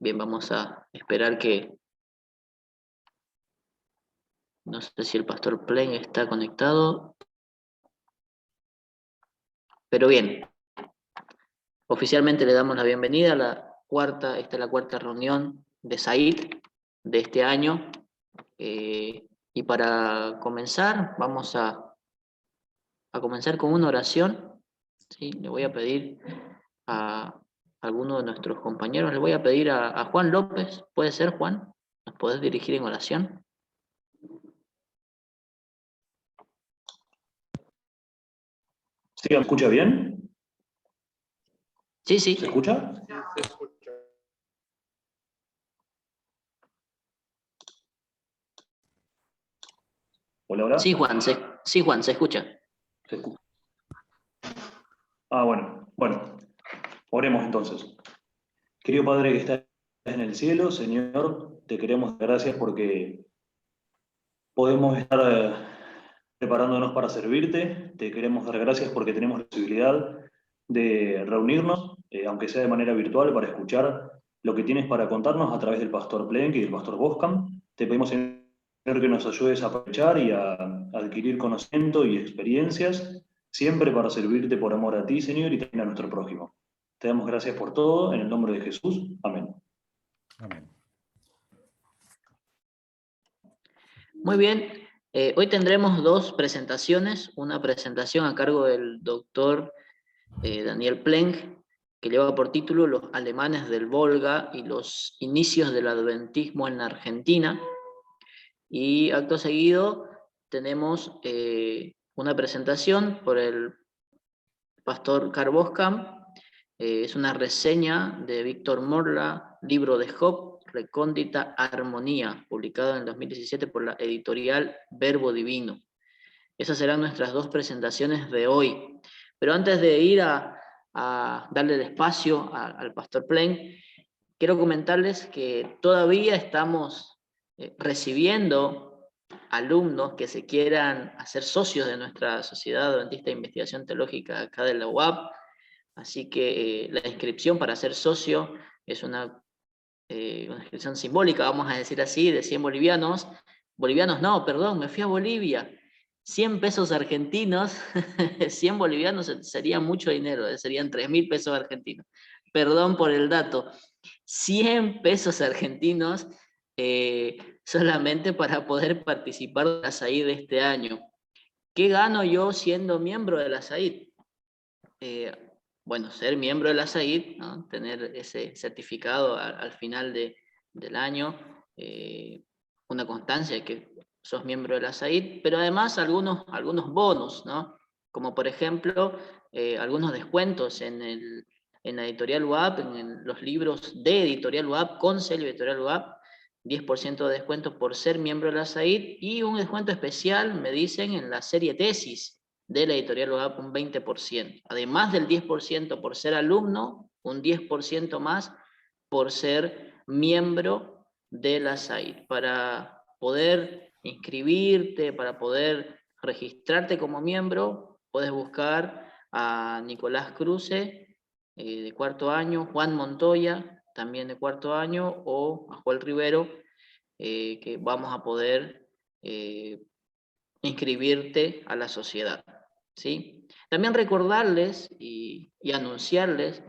Bien, vamos a esperar que... No sé si el pastor Plen está conectado. Pero bien, oficialmente le damos la bienvenida a esta es la cuarta reunión de SAID de este año. Y para comenzar, vamos a comenzar con una oración. ¿Sí? Le voy a pedir a alguno de nuestros compañeros, le voy a pedir a Juan López. ¿Puede ser, Juan? ¿Nos podés dirigir en oración? ¿Sí, me escucha bien? Sí, sí. ¿Se escucha? Sí, se escucha. Hola, hola. Sí, Juan, se escucha. ¿Se escucha? Bueno, oremos entonces. Querido Padre que estás en el cielo, Señor, te queremos dar gracias porque podemos estar preparándonos para servirte. Te queremos dar gracias porque tenemos la posibilidad de reunirnos, aunque sea de manera virtual, para escuchar lo que tienes para contarnos a través del pastor Plenk y del pastor Boscam. Te pedimos, Señor, que nos ayudes a aprovechar y a adquirir conocimiento y experiencias, siempre para servirte por amor a ti, Señor, y también a nuestro prójimo. Te damos gracias por todo, en el nombre de Jesús. Amén. Amén. Muy bien, hoy tendremos dos presentaciones, una presentación a cargo del doctor Daniel Plenk, que lleva por título Los alemanes del Volga y los inicios del adventismo en la Argentina, y acto seguido tenemos una presentación por el pastor Carl Boscam. Es una reseña de Víctor Morla, libro de Job, Recóndita Armonía, publicado en 2017 por la editorial Verbo Divino. Esas serán nuestras dos presentaciones de hoy. Pero antes de ir a darle el espacio al pastor Plen, quiero comentarles que todavía estamos recibiendo alumnos que se quieran hacer socios de nuestra Sociedad Adventista de Investigación Teológica acá de la UAP. Así que la inscripción para ser socio es una inscripción simbólica, vamos a decir así, de 100 bolivianos. Bolivianos no, perdón, me fui a Bolivia. 100 pesos argentinos, 100 bolivianos sería mucho dinero, serían 3.000 pesos argentinos. Perdón por el dato. 100 pesos argentinos solamente para poder participar de la SAID de este año. ¿Qué gano yo siendo miembro de la SAID? Bueno, ser miembro de la SAID, ¿no? Tener ese certificado al final del año, una constancia de que sos miembro de la SAID, pero además algunos bonos, ¿no? Como por ejemplo, algunos descuentos en la editorial UAP, en los libros de editorial UAP, con sello editorial UAP, 10% de descuento por ser miembro de la SAID, y un descuento especial, me dicen, en la serie tesis de la editorial UAP, un 20%. Además del 10% por ser alumno, un 10% más por ser miembro de la SAID. Para poder inscribirte, para poder registrarte como miembro, puedes buscar a Nicolás Cruce, de cuarto año, Juan Montoya, también de cuarto año, o a Juan Rivero, que vamos a poder inscribirte a la sociedad. ¿Sí? También recordarles y anunciarles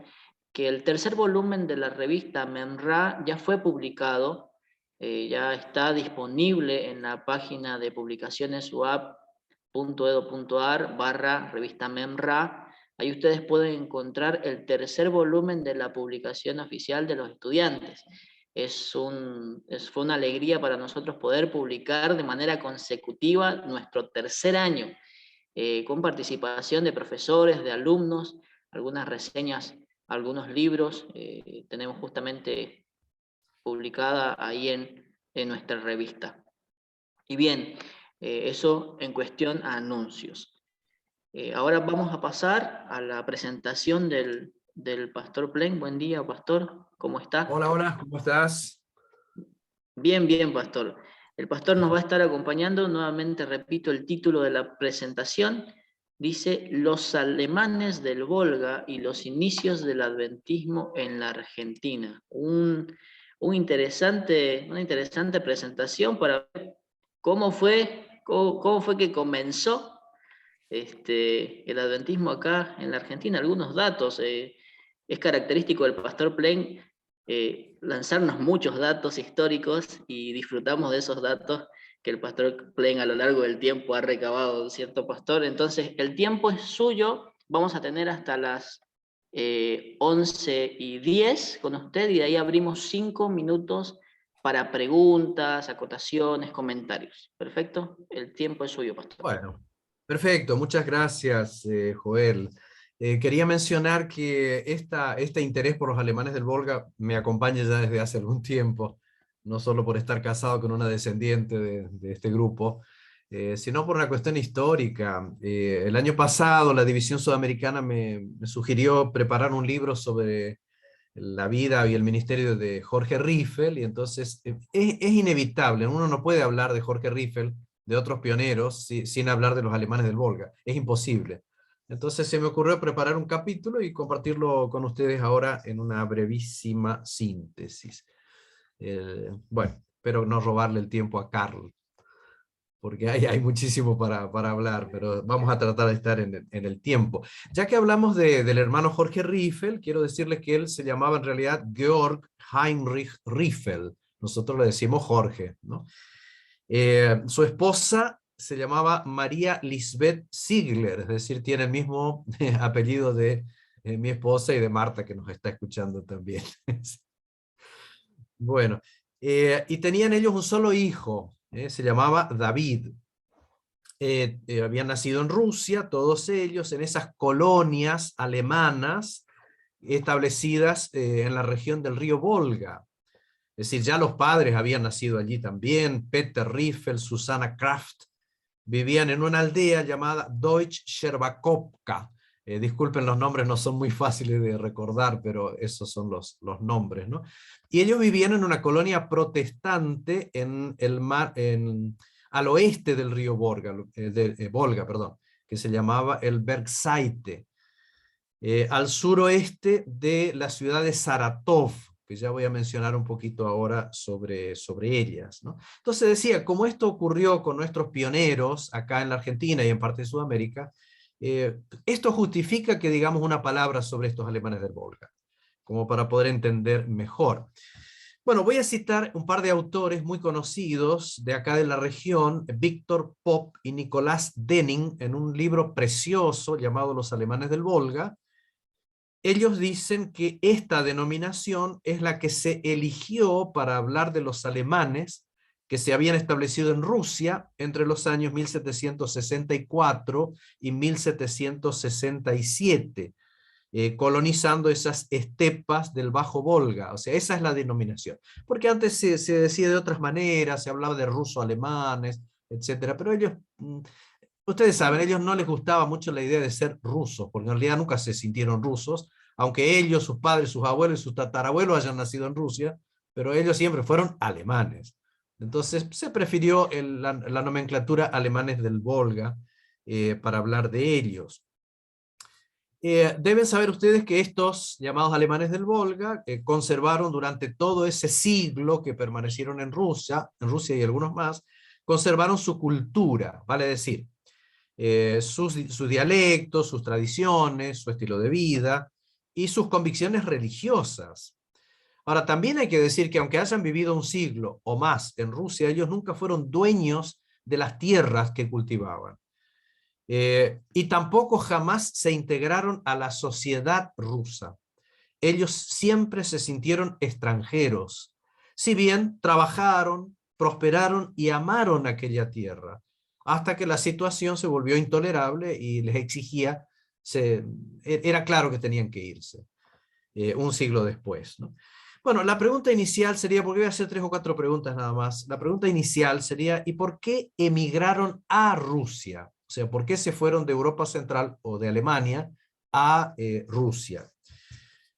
que el tercer volumen de la revista MEMRA ya fue publicado, ya está disponible en la página de publicaciones uap.edu.ar/revista MEMRA. Ahí ustedes pueden encontrar el tercer volumen de la publicación oficial de los estudiantes. Fue una alegría para nosotros poder publicar de manera consecutiva nuestro tercer año, con participación de profesores, de alumnos, algunas reseñas, algunos libros, tenemos justamente publicada ahí en nuestra revista. Y bien, eso en cuestión a anuncios. Ahora vamos a pasar a la presentación del pastor Plen. Buen día, pastor, ¿cómo está? Hola, ¿cómo estás? Bien, bien, pastor. El pastor nos va a estar acompañando, nuevamente repito el título de la presentación, dice Los alemanes del Volga y los inicios del adventismo en la Argentina. Un una interesante presentación para ver cómo fue que comenzó el adventismo acá en la Argentina. Algunos datos. Es característico del pastor Plen lanzarnos muchos datos históricos y disfrutamos de esos datos que el pastor Plen a lo largo del tiempo ha recabado de cierto pastor. Entonces, el tiempo es suyo. Vamos a tener hasta las 11:10 con usted y de ahí abrimos 5 minutos para preguntas, acotaciones, comentarios. ¿Perfecto? El tiempo es suyo, pastor. Bueno, perfecto. Muchas gracias, Joel. Quería mencionar que este interés por los alemanes del Volga me acompaña ya desde hace algún tiempo, no solo por estar casado con una descendiente de este grupo, sino por una cuestión histórica. El año pasado la División Sudamericana me sugirió preparar un libro sobre la vida y el ministerio de Jorge Riffel, y entonces es inevitable, uno no puede hablar de Jorge Riffel, de otros pioneros, sin hablar de los alemanes del Volga, es imposible. Entonces se me ocurrió preparar un capítulo y compartirlo con ustedes ahora en una brevísima síntesis. Bueno, espero no robarle el tiempo a Carl, porque hay muchísimo para hablar, pero vamos a tratar de estar en el tiempo. Ya que hablamos del hermano Jorge Riffel, quiero decirles que él se llamaba en realidad Georg Heinrich Riffel. Nosotros le decimos Jorge, ¿no? Su esposa se llamaba María Lisbeth Ziegler, es decir, tiene el mismo apellido de mi esposa y de Marta, que nos está escuchando también. Bueno, y tenían ellos un solo hijo, se llamaba David. Habían nacido en Rusia, todos ellos, en esas colonias alemanas establecidas en la región del río Volga. Es decir, ya los padres habían nacido allí también. Peter Riffel, Susana Kraft, vivían en una aldea llamada Deutsch Scherbakovka. Disculpen, los nombres no son muy fáciles de recordar, pero esos son los nombres, ¿no? Y ellos vivían en una colonia protestante en el mar, al oeste del río Volga, Volga, perdón, que se llamaba el Bergseite, al suroeste de la ciudad de Saratov, que ya voy a mencionar un poquito ahora sobre ellas, ¿no? Entonces decía, como esto ocurrió con nuestros pioneros acá en la Argentina y en parte de Sudamérica, esto justifica que digamos una palabra sobre estos alemanes del Volga, como para poder entender mejor. Bueno, voy a citar un par de autores muy conocidos de acá de la región, Victor Popp y Nicolás Denning, en un libro precioso llamado Los alemanes del Volga. Ellos dicen que esta denominación es la que se eligió para hablar de los alemanes que se habían establecido en Rusia entre los años 1764 y 1767, colonizando esas estepas del Bajo Volga. O sea, esa es la denominación. Porque antes se decía de otras maneras, se hablaba de ruso-alemanes, etcétera, pero ellos... Ustedes saben, a ellos no les gustaba mucho la idea de ser rusos, porque en realidad nunca se sintieron rusos, aunque ellos, sus padres, sus abuelos y sus tatarabuelos hayan nacido en Rusia, pero ellos siempre fueron alemanes. Entonces se prefirió la nomenclatura alemanes del Volga para hablar de ellos. Deben saber ustedes que estos llamados alemanes del Volga conservaron durante todo ese siglo que permanecieron en Rusia y algunos más, conservaron su cultura, vale decir, sus dialectos, sus tradiciones, su estilo de vida y sus convicciones religiosas. Ahora, también hay que decir que aunque hayan vivido un siglo o más en Rusia, ellos nunca fueron dueños de las tierras que cultivaban. Y tampoco jamás se integraron a la sociedad rusa. Ellos siempre se sintieron extranjeros, si bien trabajaron, prosperaron y amaron aquella tierra, hasta que la situación se volvió intolerable y les exigía, era claro que tenían que irse, un siglo después, ¿no? Bueno, la pregunta inicial sería, porque voy a hacer 3 o 4 preguntas nada más, la pregunta inicial sería, ¿y por qué emigraron a Rusia? O sea, ¿por qué se fueron de Europa Central o de Alemania a Rusia?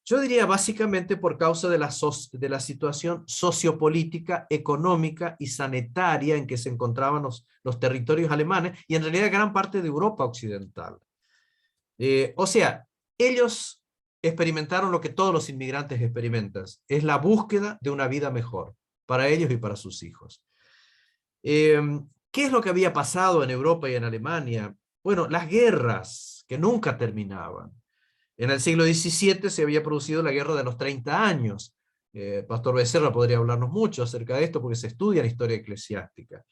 Yo diría básicamente por causa de la situación sociopolítica, económica y sanitaria en que se encontraban los territorios alemanes y en realidad gran parte de Europa Occidental. O sea, ellos experimentaron lo que todos los inmigrantes experimentan, es la búsqueda de una vida mejor para ellos y para sus hijos. ¿Qué es lo que había pasado en Europa y en Alemania? Bueno, las guerras que nunca terminaban. En el siglo XVII se había producido la Guerra de los 30 años. Pastor Becerra podría hablarnos mucho acerca de esto porque se estudia en historia eclesiástica.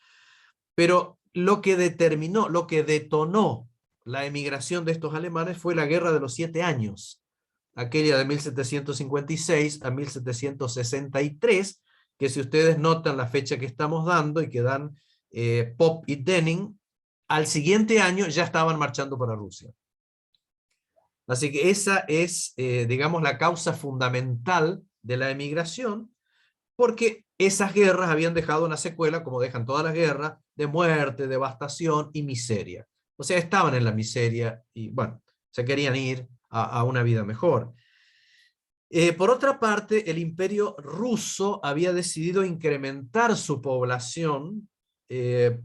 Pero lo que determinó, lo que detonó la emigración de estos alemanes fue la Guerra de los 7 años, aquella de 1756 a 1763, que si ustedes notan la fecha que estamos dando y que dan Popp y Denning, al siguiente año ya estaban marchando para Rusia. Así que esa es, digamos, la causa fundamental de la emigración, porque esas guerras habían dejado una secuela, como dejan todas las guerras, de muerte, devastación y miseria. O sea, estaban en la miseria y, bueno, se querían ir a una vida mejor. Por otra parte, el Imperio Ruso había decidido incrementar su población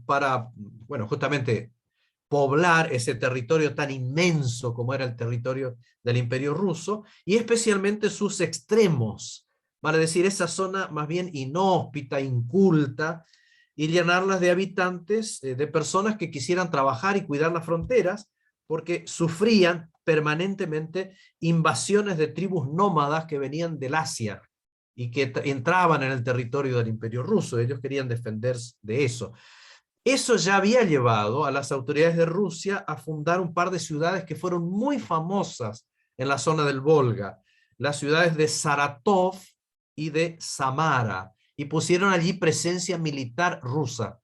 para, bueno, justamente poblar ese territorio tan inmenso como era el territorio del Imperio Ruso, y especialmente sus extremos, vale decir, esa zona más bien inhóspita, inculta, y llenarlas de habitantes, de personas que quisieran trabajar y cuidar las fronteras, porque sufrían permanentemente invasiones de tribus nómadas que venían del Asia y que entraban en el territorio del Imperio Ruso. Ellos querían defenderse de eso. Eso ya había llevado a las autoridades de Rusia a fundar un par de ciudades que fueron muy famosas en la zona del Volga, las ciudades de Saratov y de Samara, y pusieron allí presencia militar rusa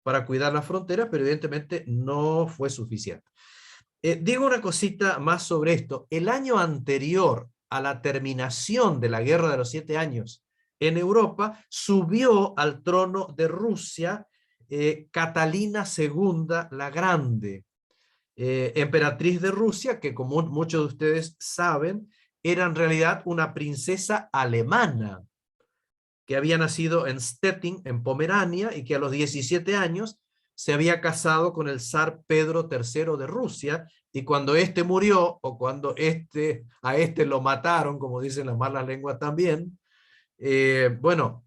para cuidar las fronteras, pero evidentemente no fue suficiente. Digo una cosita más sobre esto. El año anterior a la terminación de la Guerra de los 7 años en Europa, subió al trono de Rusia Catalina II la Grande, emperatriz de Rusia, que como muchos de ustedes saben, era en realidad una princesa alemana, que había nacido en Stettin, en Pomerania, y que a los 17 años se había casado con el zar Pedro III de Rusia, y cuando este murió, o cuando a este lo mataron, como dicen las malas lenguas también, bueno,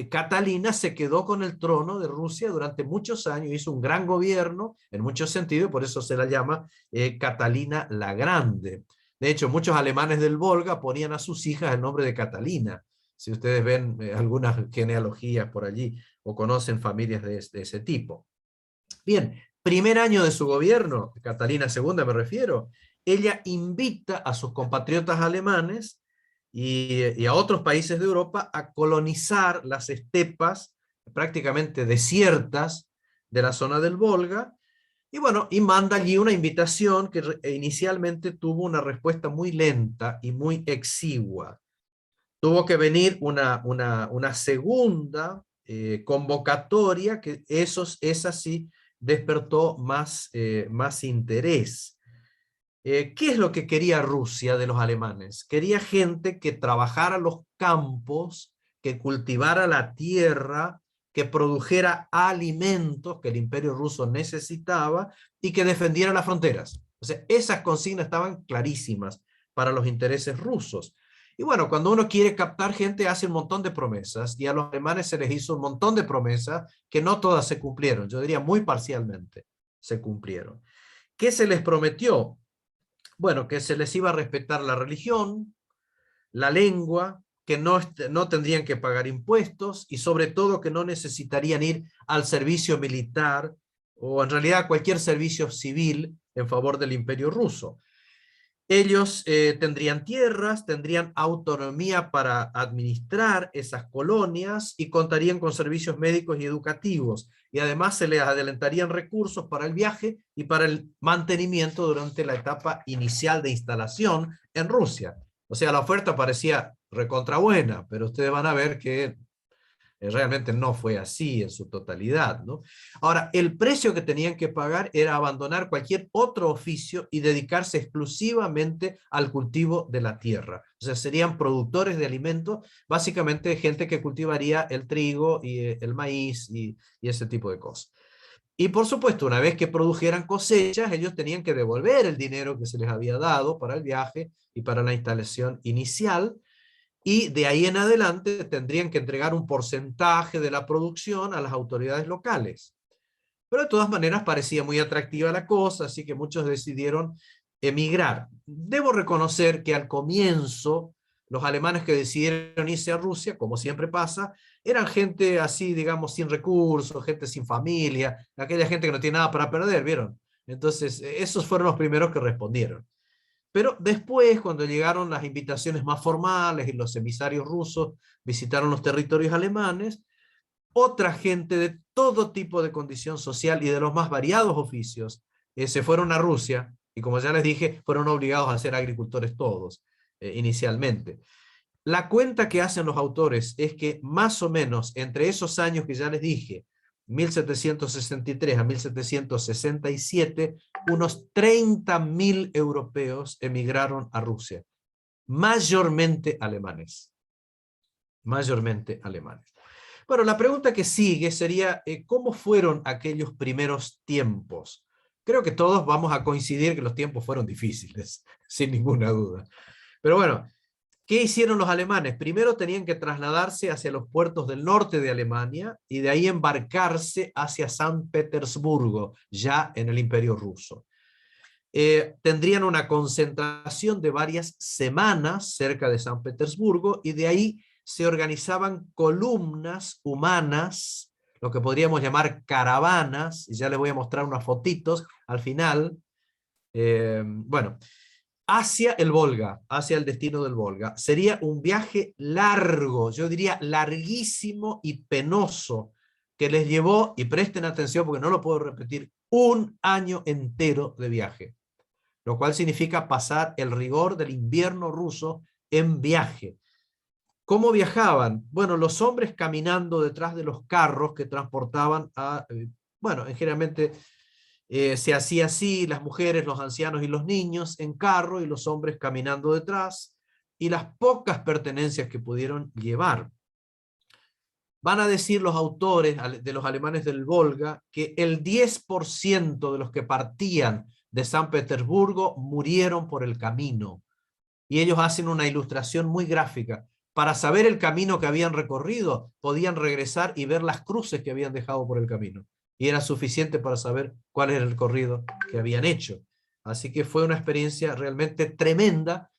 Catalina se quedó con el trono de Rusia durante muchos años, hizo un gran gobierno en muchos sentidos, por eso se la llama Catalina la Grande. De hecho, muchos alemanes del Volga ponían a sus hijas el nombre de Catalina, si ustedes ven algunas genealogías por allí o conocen familias de ese tipo. Bien, primer año de su gobierno, Catalina II me refiero, ella invita a sus compatriotas alemanes y a otros países de Europa a colonizar las estepas prácticamente desiertas de la zona del Volga, y bueno, y manda allí una invitación que inicialmente tuvo una respuesta muy lenta y muy exigua. Tuvo que venir una segunda convocatoria, que esa sí despertó más interés. ¿Qué es lo que quería Rusia de los alemanes? Quería gente que trabajara los campos, que cultivara la tierra, que produjera alimentos que el Imperio Ruso necesitaba y que defendiera las fronteras. O sea, esas consignas estaban clarísimas para los intereses rusos. Y bueno, cuando uno quiere captar gente, hace un montón de promesas, y a los alemanes se les hizo un montón de promesas que no todas se cumplieron. Yo diría muy parcialmente se cumplieron. ¿Qué se les prometió? Bueno, que se les iba a respetar la religión, la lengua, que no tendrían que pagar impuestos y sobre todo que no necesitarían ir al servicio militar o en realidad cualquier servicio civil en favor del Imperio Ruso. Ellos tendrían tierras, tendrían autonomía para administrar esas colonias y contarían con servicios médicos y educativos. Y además se les adelantarían recursos para el viaje y para el mantenimiento durante la etapa inicial de instalación en Rusia. O sea, la oferta parecía recontra buena, pero ustedes van a ver que realmente no fue así en su totalidad, ¿no? Ahora, el precio que tenían que pagar era abandonar cualquier otro oficio y dedicarse exclusivamente al cultivo de la tierra. O sea, serían productores de alimentos, básicamente gente que cultivaría el trigo y el maíz y ese tipo de cosas. Y por supuesto, una vez que produjeran cosechas, ellos tenían que devolver el dinero que se les había dado para el viaje y para la instalación inicial, y de ahí en adelante tendrían que entregar un porcentaje de la producción a las autoridades locales. Pero de todas maneras parecía muy atractiva la cosa, así que muchos decidieron emigrar. Debo reconocer que al comienzo los alemanes que decidieron irse a Rusia, como siempre pasa, eran gente así, digamos, sin recursos, gente sin familia, aquella gente que no tiene nada para perder, ¿vieron? Entonces, esos fueron los primeros que respondieron. Pero después, cuando llegaron las invitaciones más formales y los emisarios rusos visitaron los territorios alemanes, otra gente de todo tipo de condición social y de los más variados oficios se fueron a Rusia, y como ya les dije, fueron obligados a ser agricultores todos, inicialmente. La cuenta que hacen los autores es que más o menos entre esos años que ya les dije, 1763 a 1767, unos 30.000 europeos emigraron a Rusia, mayormente alemanes. Mayormente alemanes. Bueno, la pregunta que sigue sería, ¿cómo fueron aquellos primeros tiempos? Creo que todos vamos a coincidir que los tiempos fueron difíciles, sin ninguna duda. Pero bueno, ¿qué hicieron los alemanes? Primero tenían que trasladarse hacia los puertos del norte de Alemania y de ahí embarcarse hacia San Petersburgo, ya en el Imperio Ruso. Tendrían una concentración de varias semanas cerca de San Petersburgo y de ahí se organizaban columnas humanas, lo que podríamos llamar caravanas, y ya les voy a mostrar unas fotitos al final, bueno, hacia el Volga, hacia el destino del Volga. Sería un viaje largo, yo diría larguísimo y penoso, que les llevó, y presten atención porque no lo puedo repetir, un año entero de viaje, lo cual significa pasar el rigor del invierno ruso en viaje. ¿Cómo viajaban? Bueno, los hombres caminando detrás de los carros que transportaban a, bueno, generalmente se hacía así, las mujeres, los ancianos y los niños en carro y los hombres caminando detrás, y las pocas pertenencias que pudieron llevar. Van a decir los autores de los alemanes del Volga que el 10% de los que partían de San Petersburgo murieron por el camino. Y ellos hacen una ilustración muy gráfica. Para saber el camino que habían recorrido, podían regresar y ver las cruces que habían dejado por el camino. Y era suficiente para saber cuál era el recorrido que habían hecho. Así que fue una experiencia realmente tremenda.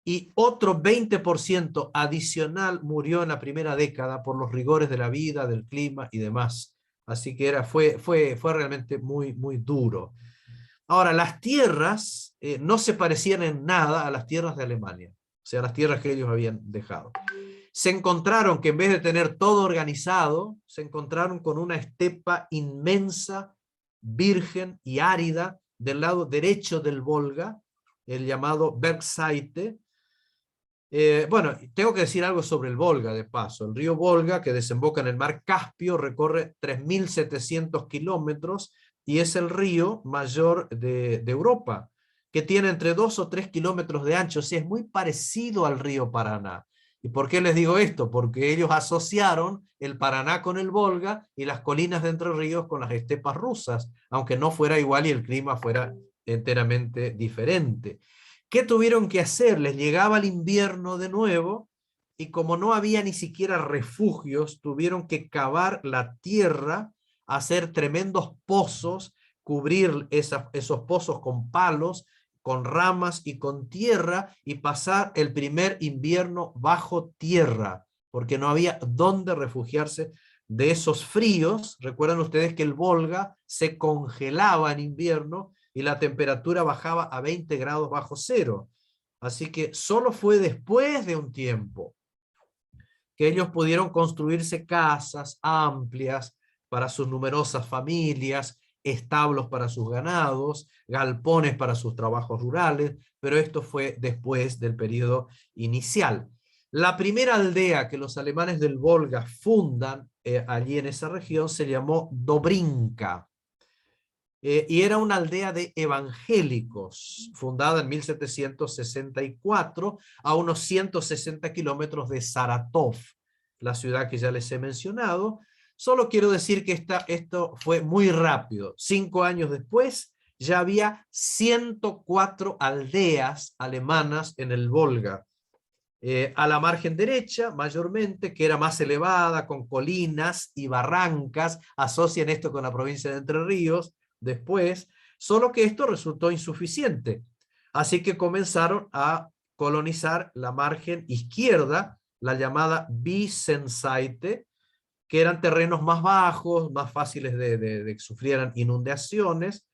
Y otro 20% adicional murió en la primera década por los rigores de la vida, del clima y demás. Así que fue realmente muy, muy duro. Ahora, las tierras no se parecían en nada a las tierras de Alemania, o sea, las tierras que ellos habían dejado. Se encontraron que en vez de tener todo organizado, se encontraron con una estepa inmensa, virgen y árida del lado derecho del Volga, el llamado Bergseite. Bueno, tengo que decir algo sobre el Volga de paso. El río Volga, que desemboca en el mar Caspio, recorre 3.700 kilómetros y es el río mayor de Europa, que tiene entre 2 o 3 kilómetros de ancho, o sea, es muy parecido al río Paraná. ¿Y por qué les digo esto? Porque ellos asociaron el Paraná con el Volga y las colinas de Entre Ríos con las estepas rusas, aunque no fuera igual y el clima fuera enteramente diferente. ¿Qué tuvieron que hacer? Les llegaba el invierno de nuevo y como no había ni siquiera refugios, tuvieron que cavar la tierra, hacer tremendos pozos, cubrir esos pozos con palos, con ramas y con tierra y pasar el primer invierno bajo tierra, porque no había dónde refugiarse de esos fríos. Recuerdan ustedes que el Volga se congelaba en invierno y la temperatura bajaba a 20 grados bajo cero. Así que solo fue después de un tiempo que ellos pudieron construirse casas amplias para sus numerosas familias, establos para sus ganados, galpones para sus trabajos rurales, pero esto fue después del periodo inicial. La primera aldea que los alemanes del Volga fundan allí en esa región se llamó Dobrinka. Y era una aldea de evangélicos, fundada en 1764 a unos 160 kilómetros de Saratov, la ciudad que ya les he mencionado. Solo quiero decir que esto fue muy rápido. 5 años después ya había 104 aldeas alemanas en el Volga. A la margen derecha, mayormente, que era más elevada, con colinas y barrancas, asocian esto con la provincia de Entre Ríos, después, solo que esto resultó insuficiente. Así que comenzaron a colonizar la margen izquierda, la llamada Wiesenseite, que eran terrenos más bajos, más fáciles de que sufrieran inundaciones.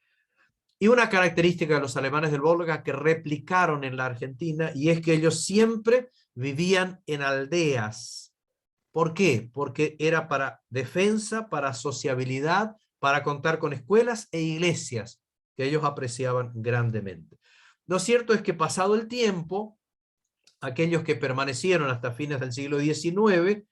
Y una característica de los alemanes del Volga que replicaron en la Argentina, y es que ellos siempre vivían en aldeas. ¿Por qué? Porque era para defensa, para sociabilidad, para contar con escuelas e iglesias, que ellos apreciaban grandemente. Lo cierto es que pasado el tiempo, aquellos que permanecieron hasta fines del siglo XIX,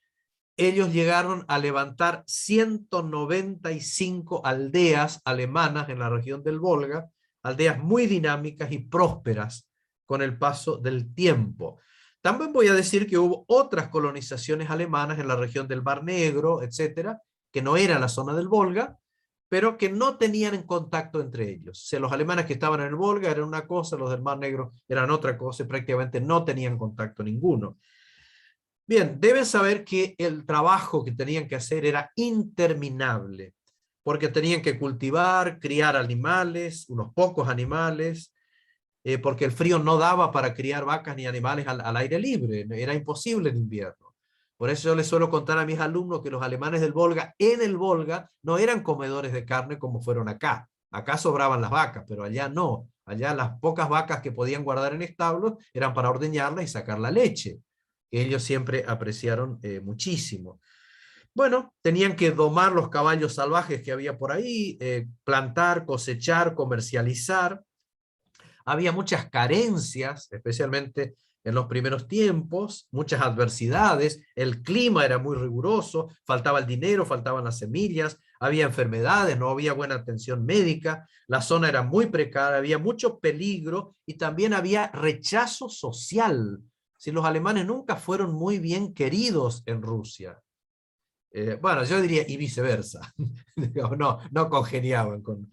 ellos llegaron a levantar 195 aldeas alemanas en la región del Volga, aldeas muy dinámicas y prósperas con el paso del tiempo. También voy a decir que hubo otras colonizaciones alemanas en la región del Mar Negro, etcétera, que no era la zona del Volga, pero que no tenían en contacto entre ellos. O sea, los alemanes que estaban en el Volga eran una cosa, los del Mar Negro eran otra cosa, y prácticamente no tenían contacto ninguno. Bien, deben saber que el trabajo que tenían que hacer era interminable, porque tenían que cultivar, criar animales, unos pocos animales, porque el frío no daba para criar vacas ni animales al aire libre, era imposible en invierno. Por eso yo les suelo contar a mis alumnos que los alemanes del Volga, en el Volga, no eran comedores de carne como fueron acá. Acá sobraban las vacas, pero allá no. Allá las pocas vacas que podían guardar en establos eran para ordeñarlas y sacar la leche, que ellos siempre apreciaron muchísimo. Bueno, tenían que domar los caballos salvajes que había por ahí, plantar, cosechar, comercializar. Había muchas carencias, especialmente en los primeros tiempos, muchas adversidades, el clima era muy riguroso, faltaba el dinero, faltaban las semillas, había enfermedades, no había buena atención médica, la zona era muy precaria, había mucho peligro y también había rechazo social. Si los alemanes nunca fueron muy bien queridos en Rusia. Bueno, yo diría y viceversa. No congeniaban con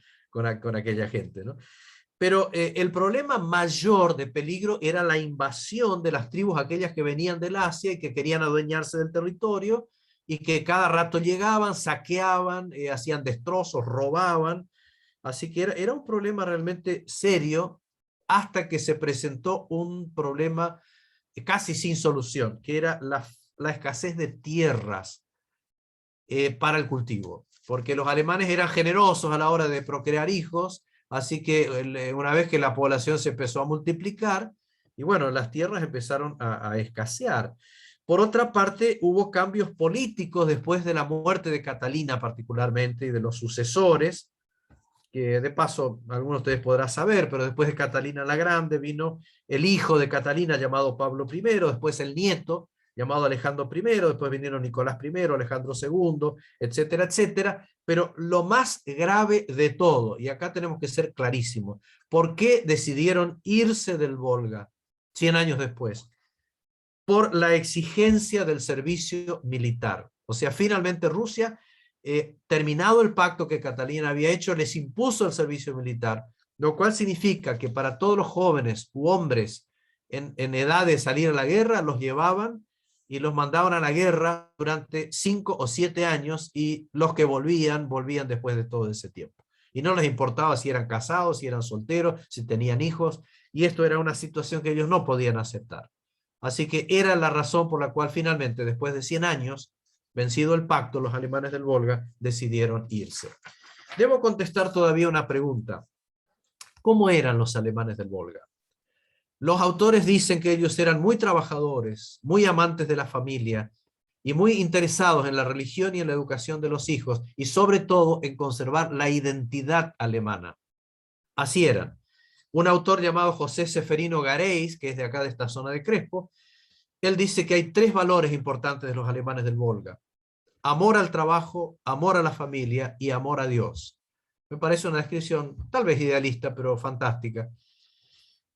aquella gente, ¿no? Pero el problema mayor de peligro era la invasión de las tribus, aquellas que venían del Asia y que querían adueñarse del territorio y que cada rato llegaban, saqueaban, hacían destrozos, robaban. Así que era un problema realmente serio hasta que se presentó un problema casi sin solución, que era la escasez de tierras para el cultivo. Porque los alemanes eran generosos a la hora de procrear hijos, así que una vez que la población se empezó a multiplicar, y bueno, las tierras empezaron a escasear. Por otra parte, hubo cambios políticos después de la muerte de Catalina particularmente y de los sucesores, que de paso algunos de ustedes podrán saber, pero después de Catalina la Grande vino el hijo de Catalina llamado Pablo I, después el nieto llamado Alejandro I, después vinieron Nicolás I, Alejandro II, etcétera, etcétera. Pero lo más grave de todo, y acá tenemos que ser clarísimos, ¿por qué decidieron irse del Volga 100 años después? Por la exigencia del servicio militar. O sea, finalmente Rusia, terminado el pacto que Catalina había hecho, les impuso el servicio militar, lo cual significa que para todos los jóvenes u hombres en edad de salir a la guerra, los llevaban y los mandaban a la guerra durante 5 o 7 años, y los que volvían después de todo ese tiempo. Y no les importaba si eran casados, si eran solteros, si tenían hijos, y esto era una situación que ellos no podían aceptar. Así que era la razón por la cual finalmente, después de 100 años, vencido el pacto, los alemanes del Volga decidieron irse. Debo contestar todavía una pregunta. ¿Cómo eran los alemanes del Volga? Los autores dicen que ellos eran muy trabajadores, muy amantes de la familia y muy interesados en la religión y en la educación de los hijos, y sobre todo en conservar la identidad alemana. Así eran. Un autor llamado José Seferino Gareis, que es de acá de esta zona de Crespo, él dice que hay 3 valores importantes de los alemanes del Volga: amor al trabajo, amor a la familia y amor a Dios. Me parece una descripción tal vez idealista, pero fantástica.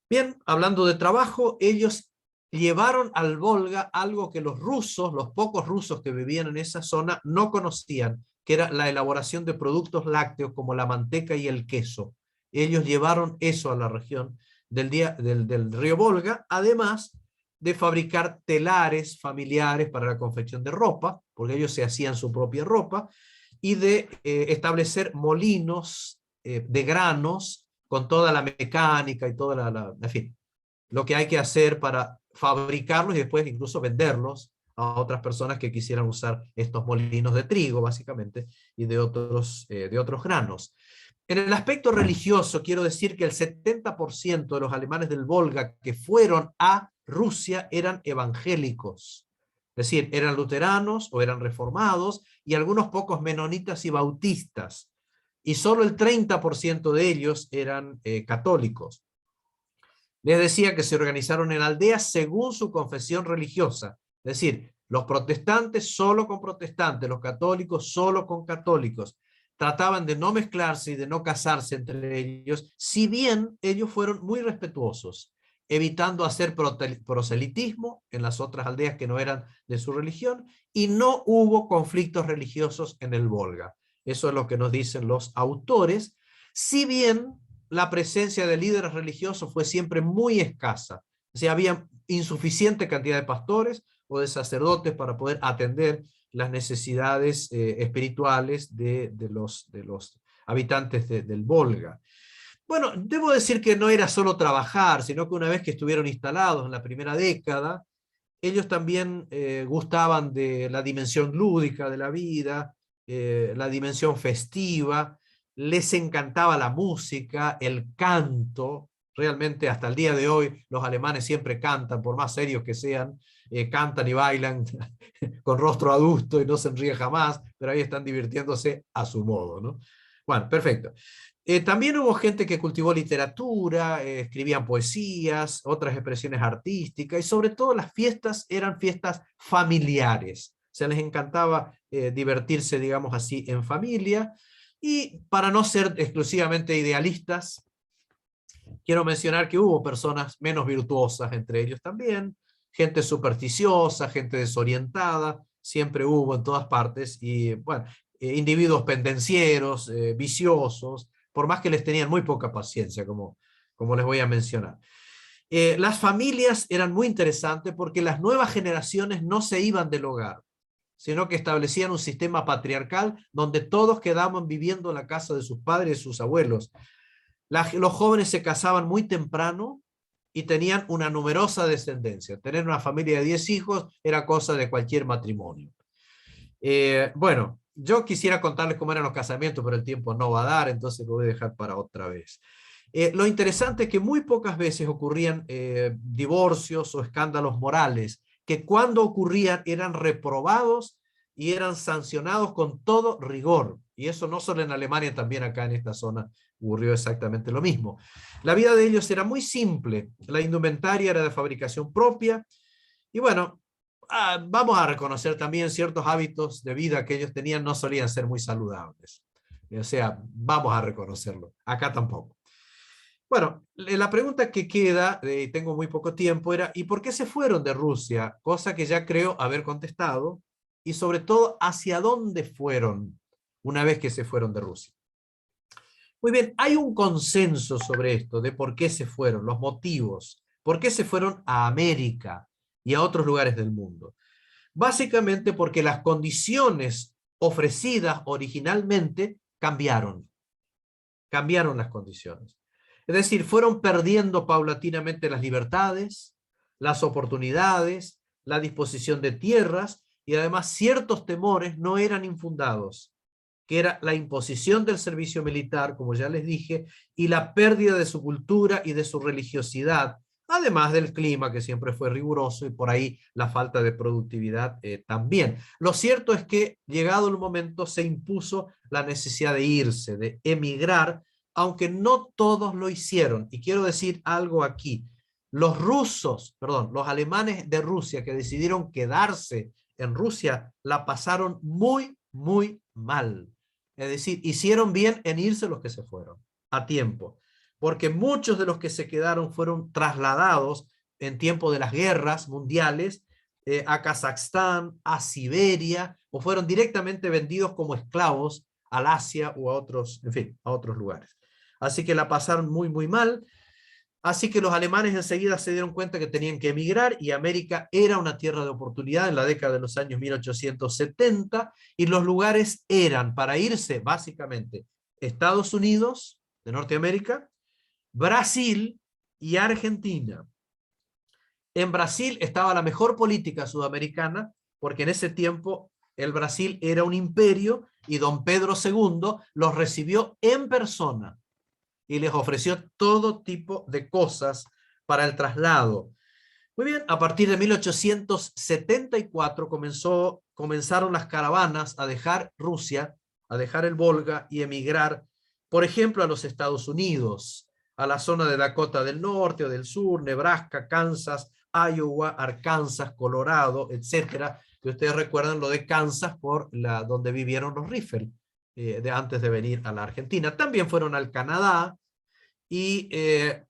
Bien, hablando de trabajo, ellos llevaron al Volga algo que los rusos, los pocos rusos que vivían en esa zona, no conocían, que era la elaboración de productos lácteos como la manteca y el queso. Ellos llevaron eso a la región del río Volga, además de fabricar telares familiares para la confección de ropa, porque ellos se hacían su propia ropa, y de establecer molinos de granos con toda la mecánica y toda en fin, lo que hay que hacer para fabricarlos y después incluso venderlos a otras personas que quisieran usar estos molinos de trigo, básicamente, y de otros granos. En el aspecto religioso, quiero decir que el 70% de los alemanes del Volga que fueron a Rusia eran evangélicos. Es decir, eran luteranos o eran reformados, y algunos pocos menonitas y bautistas. Y solo el 30% de ellos eran católicos. Les decía que se organizaron en aldeas según su confesión religiosa. Es decir, los protestantes solo con protestantes, los católicos solo con católicos. Trataban de no mezclarse y de no casarse entre ellos, si bien ellos fueron muy respetuosos, evitando hacer proselitismo en las otras aldeas que no eran de su religión, y no hubo conflictos religiosos en el Volga. Eso es lo que nos dicen los autores, si bien la presencia de líderes religiosos fue siempre muy escasa. O sea, había insuficiente cantidad de pastores o de sacerdotes para poder atender las necesidades espirituales de los habitantes del Volga. Bueno, debo decir que no era solo trabajar, sino que una vez que estuvieron instalados en la primera década, ellos también gustaban de la dimensión lúdica de la vida, la dimensión festiva, les encantaba la música, el canto. Realmente hasta el día de hoy los alemanes siempre cantan, por más serios que sean, cantan y bailan con rostro adusto y no se ríen jamás, pero ahí están divirtiéndose a su modo, ¿no? Bueno, perfecto. También hubo gente que cultivó literatura, escribían poesías, otras expresiones artísticas, y sobre todo las fiestas eran fiestas familiares. Se les encantaba divertirse, digamos así, en familia. Y para no ser exclusivamente idealistas, quiero mencionar que hubo personas menos virtuosas entre ellos también, gente supersticiosa, gente desorientada, siempre hubo en todas partes, y bueno, individuos pendencieros, viciosos, por más que les tenían muy poca paciencia, como les voy a mencionar. Las familias eran muy interesantes porque las nuevas generaciones no se iban del hogar, sino que establecían un sistema patriarcal donde todos quedaban viviendo en la casa de sus padres y sus abuelos. Los jóvenes se casaban muy temprano y tenían una numerosa descendencia. Tener una familia de 10 hijos era cosa de cualquier matrimonio. Bueno, yo quisiera contarles cómo eran los casamientos, pero el tiempo no va a dar, entonces lo voy a dejar para otra vez. Lo interesante es que muy pocas veces ocurrían divorcios o escándalos morales, que cuando ocurrían eran reprobados y eran sancionados con todo rigor. Y eso no solo en Alemania, también acá en esta zona ocurrió exactamente lo mismo. La vida de ellos era muy simple, la indumentaria era de fabricación propia, y bueno, vamos a reconocer también ciertos hábitos de vida que ellos tenían no solían ser muy saludables. O sea, vamos a reconocerlo. Acá tampoco. Bueno, la pregunta que queda, tengo muy poco tiempo, era ¿y por qué se fueron de Rusia? Cosa que ya creo haber contestado, y sobre todo, ¿hacia dónde fueron una vez que se fueron de Rusia? Muy bien, hay un consenso sobre esto, de por qué se fueron, los motivos, por qué se fueron a América y a otros lugares del mundo. Básicamente porque las condiciones ofrecidas originalmente cambiaron las condiciones. Es decir, fueron perdiendo paulatinamente las libertades, las oportunidades, la disposición de tierras, y además ciertos temores no eran infundados, que era la imposición del servicio militar, como ya les dije, y la pérdida de su cultura y de su religiosidad, además del clima que siempre fue riguroso y por ahí la falta de productividad también. Lo cierto es que llegado el momento se impuso la necesidad de irse, de emigrar, aunque no todos lo hicieron. Y quiero decir algo aquí. Los alemanes de Rusia que decidieron quedarse en Rusia la pasaron muy, muy mal. Es decir, hicieron bien en irse los que se fueron a tiempo, porque muchos de los que se quedaron fueron trasladados en tiempo de las guerras mundiales a Kazajstán, a Siberia, o fueron directamente vendidos como esclavos al Asia o a otros, en fin, a otros lugares. Así que la pasaron muy, muy mal. Así que los alemanes enseguida se dieron cuenta que tenían que emigrar y América era una tierra de oportunidad en la década de los años 1870 y los lugares eran para irse básicamente Estados Unidos de Norteamérica, Brasil y Argentina. En Brasil estaba la mejor política sudamericana porque en ese tiempo el Brasil era un imperio y don Pedro II los recibió en persona y les ofreció todo tipo de cosas para el traslado. Muy bien, a partir de 1874 comenzaron las caravanas a dejar Rusia, a dejar el Volga y emigrar, por ejemplo, a los Estados Unidos, a la zona de Dakota del Norte o del Sur, Nebraska, Kansas, Iowa, Arkansas, Colorado, etcétera, que ustedes recuerdan lo de Kansas por donde vivieron los Riffel antes de venir a la Argentina. También fueron al Canadá, y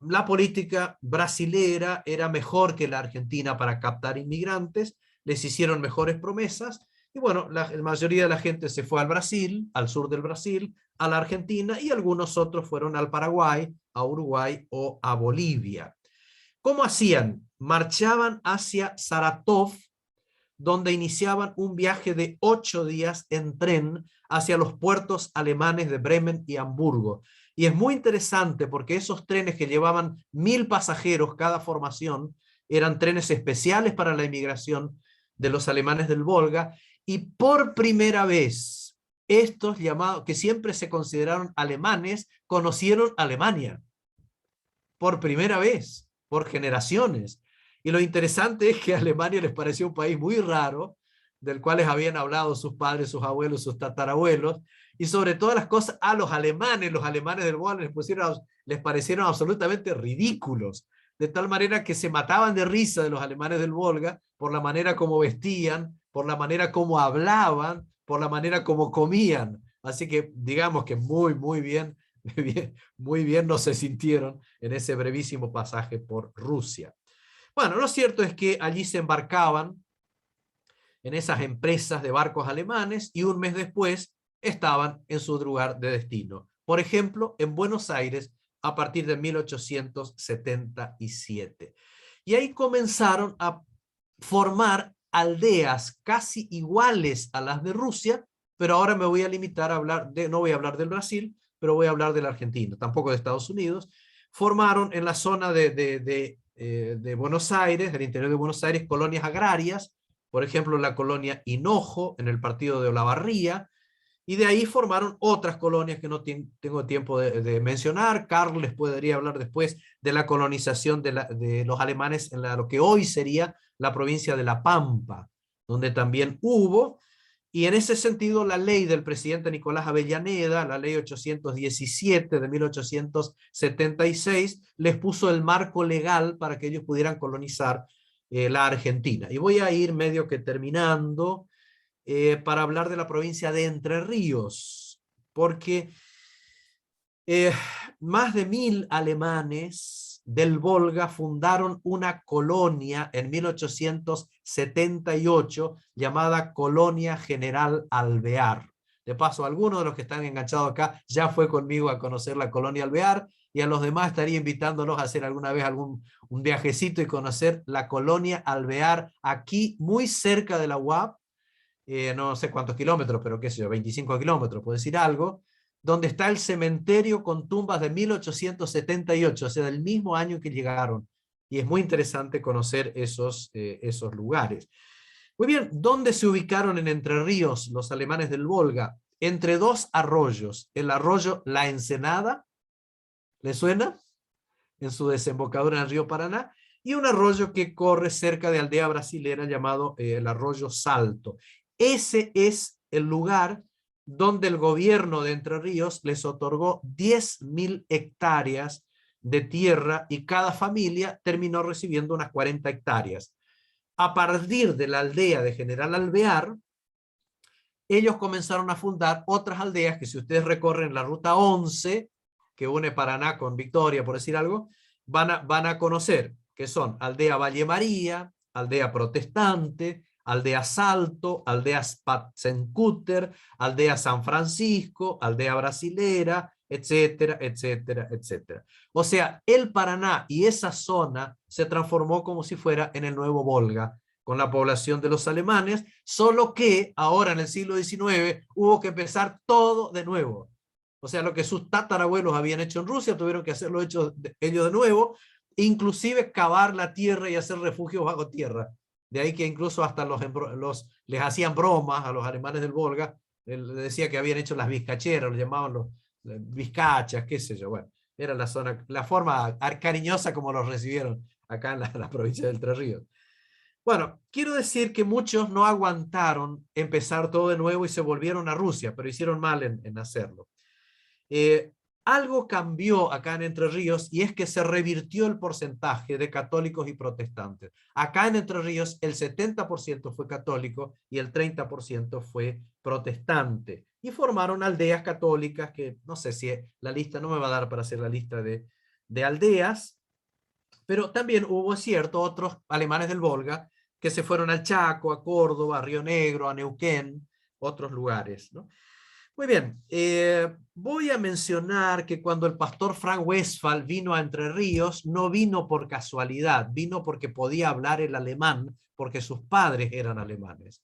la política brasilera era mejor que la argentina para captar inmigrantes, les hicieron mejores promesas, y bueno, la mayoría de la gente se fue al Brasil, al sur del Brasil, a la Argentina, y algunos otros fueron al Paraguay, a Uruguay o a Bolivia. ¿Cómo hacían? Marchaban hacia Saratov, donde iniciaban un viaje de 8 días en tren hacia los puertos alemanes de Bremen y Hamburgo. Y es muy interesante porque esos trenes que llevaban 1000 pasajeros cada formación eran trenes especiales para la inmigración de los alemanes del Volga, y por primera vez estos llamados, que siempre se consideraron alemanes, conocieron Alemania. Por primera vez, por generaciones. Y lo interesante es que a Alemania les pareció un país muy raro, del cual les habían hablado sus padres, sus abuelos, sus tatarabuelos, y sobre todas las cosas a los alemanes del Volga les parecieron absolutamente ridículos, de tal manera que se mataban de risa de los alemanes del Volga por la manera como vestían, por la manera como hablaban, por la manera como comían. Así que digamos que muy bien no se sintieron en ese brevísimo pasaje por Rusia. Bueno, lo cierto es que allí se embarcaban en esas empresas de barcos alemanes y un mes después estaban en su lugar de destino. Por ejemplo, en Buenos Aires a partir de 1877. Y ahí comenzaron a formar aldeas casi iguales a las de Rusia, pero ahora me voy a limitar a hablar no voy a hablar del Brasil, pero voy a hablar de la Argentina, tampoco de Estados Unidos. Formaron en la zona de Buenos Aires, del interior de Buenos Aires, colonias agrarias, por ejemplo, la colonia Hinojo, en el partido de Olavarría, y de ahí formaron otras colonias que no tengo tiempo de mencionar. Carlos les podría hablar después de la colonización de los alemanes en lo que hoy sería la provincia de La Pampa, donde también hubo, y en ese sentido la ley del presidente Nicolás Avellaneda, la ley 817 de 1876, les puso el marco legal para que ellos pudieran colonizar la Argentina. Y voy a ir medio que terminando para hablar de la provincia de Entre Ríos, porque más de 1000 alemanes del Volga fundaron una colonia en 1878 llamada Colonia General Alvear. De paso, alguno de los que están enganchados acá ya fue conmigo a conocer la Colonia Alvear, y a los demás estaría invitándolos a hacer alguna vez un viajecito y conocer la Colonia Alvear aquí muy cerca de la UAP, no sé cuántos kilómetros, pero qué sé yo, 25 kilómetros, puedo decir algo, donde está el cementerio con tumbas de 1878, o sea, del mismo año que llegaron. Y es muy interesante conocer esos lugares. Muy bien, ¿dónde se ubicaron en Entre Ríos los alemanes del Volga? Entre dos arroyos, el arroyo La Ensenada, ¿le suena? En su desembocadura en el río Paraná, y un arroyo que corre cerca de aldea brasilera llamado el arroyo Salto. Ese es el lugar donde el gobierno de Entre Ríos les otorgó 10.000 hectáreas de tierra y cada familia terminó recibiendo unas 40 hectáreas. A partir de la aldea de General Alvear, ellos comenzaron a fundar otras aldeas que, si ustedes recorren la ruta 11, que une Paraná con Victoria, por decir algo, van a conocer. que son Aldea Valle María, Aldea Protestante, Aldea Salto, Aldea Spatzenkutter, Aldea San Francisco, Aldea Brasilera, etcétera, etcétera, etcétera. O sea, el Paraná y esa zona se transformó como si fuera en el nuevo Volga, con la población de los alemanes, solo que ahora en el siglo XIX hubo que empezar todo de nuevo. O sea, lo que sus tatarabuelos habían hecho en Rusia, tuvieron que hacerlo ellos de nuevo, inclusive cavar la tierra y hacer refugios bajo tierra. De ahí que incluso hasta les hacían bromas a los alemanes del Volga, les decía que habían hecho las vizcacheras, los llamaban los vizcachas, qué sé yo. Bueno, era la zona, la forma cariñosa como los recibieron acá en la provincia de Entre Ríos. Bueno, quiero decir que muchos no aguantaron empezar todo de nuevo y se volvieron a Rusia, pero hicieron mal en hacerlo. Algo cambió acá en Entre Ríos y es que se revirtió el porcentaje de católicos y protestantes. Acá en Entre Ríos el 70% fue católico y el 30% fue protestante. Y formaron aldeas católicas que no sé si la lista no me va a dar para hacer la lista de aldeas, pero también hubo, es cierto, otros alemanes del Volga que se fueron al Chaco, a Córdoba, a Río Negro, a Neuquén, otros lugares, ¿no? Muy bien, voy a mencionar que cuando el pastor Frank Westphal vino a Entre Ríos, no vino por casualidad, vino porque podía hablar el alemán, porque sus padres eran alemanes.